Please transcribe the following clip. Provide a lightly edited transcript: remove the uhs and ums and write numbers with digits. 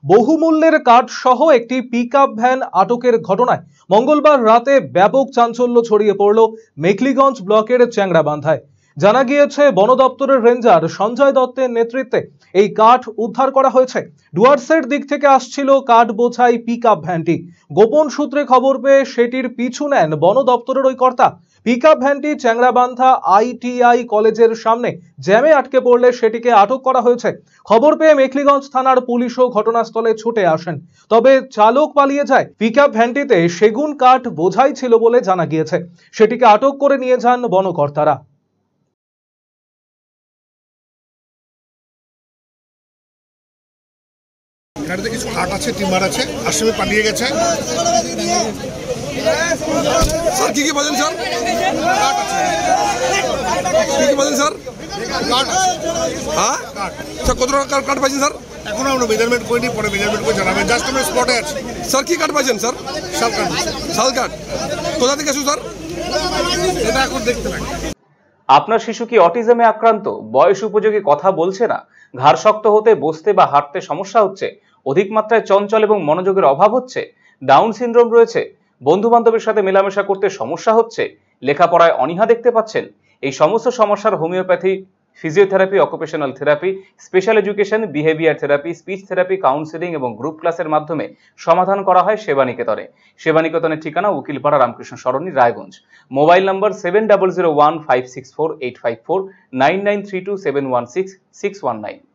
বহুমূল্যের কাঠ সহ একটি পিকআপ ভ্যান আটকের ঘটনায় মঙ্গলবার রাতে ব্যাপক চাঞ্চল্য ছড়িয়ে পড়ল মেখলিগঞ্জ ব্লকের চ্যাংড়াবান্ধায়। জানা গিয়েছে, বন দপ্তরের রেঞ্জার সঞ্জয় দত্তের নেতৃত্বে এই কাঠ উদ্ধার করা হয়েছে। ডুয়ার্সের দিক থেকে আসছিল কাঠ বোঝাই পিকআপ ভ্যানটি। গোপন সূত্রে খবর পেয়ে সেটির পিছু নেন বন দপ্তরের ওই কর্তা। পিকআপ ভ্যানটি চ্যাংড়াবান্ধা ITI কলেজের সামনে জ্যামে আটকে পড়লে সেটিকে আটক করা হয়েছে। খবর পেয়ে মেখলিগঞ্জ থানার পুলিশও ঘটনাস্থলে ছুটে আসেন, তবে চালক পালিয়ে যায়। পিকআপ ভ্যানটিতে সেগুন কাঠ বোঝাই ছিল বলে জানা গিয়েছে। সেটিকে আটক করে নিয়ে যান বনকর্তারা। গাড়িতে কিছু কাঠ আছে, টিমার আছে, আসামি পালিয়ে গেছে। স্যার কি বলেন স্যার? কি বলেন স্যার? হ্যাঁ স্যার, কত টাকা কাঠ পাইছেন স্যার? এখন আমরা মেজারমেন্ট করিনি, পরে মেজারমেন্ট করে জানাবেন। জাস্ট আমরা স্পটে আছি। স্যার কি কাঠ পাইছেন স্যার? শাল কাঠ। শাল কাঠ কোথা থেকে আসুন স্যার? এটা এখন দেখতে লাগে। আপনার শিশু কি অটিজমে আক্রান্ত? বয়স উপযোগী কথা বলছে না, ঘাড় শক্ত হতে, বসতে বা হাঁটতে সমস্যা হচ্ছে, অধিক মাত্রায় চঞ্চল এবং মনোযোগের অভাব হচ্ছে, ডাউন সিনড্রোম রয়েছে, বন্ধু বান্ধবের সাথে মেলামেশা করতে সমস্যা হচ্ছে, লেখাপড়ায় অনীহা দেখতে পাচ্ছেন? এই সমস্ত সমস্যার homeopathy, physiotherapy, occupational therapy, special education, behaviour therapy, speech therapy, counselling এবং গ্রুপ ক্লাসের মাধ্যমে সমাধান করা হয় সেবানিকেতনে। সেবানিকেতনের ঠিকানা উকিলপাড়া রামকৃষ্ণ সরণি, রায়গঞ্জ। Mobile number 7001564854, 9932716619।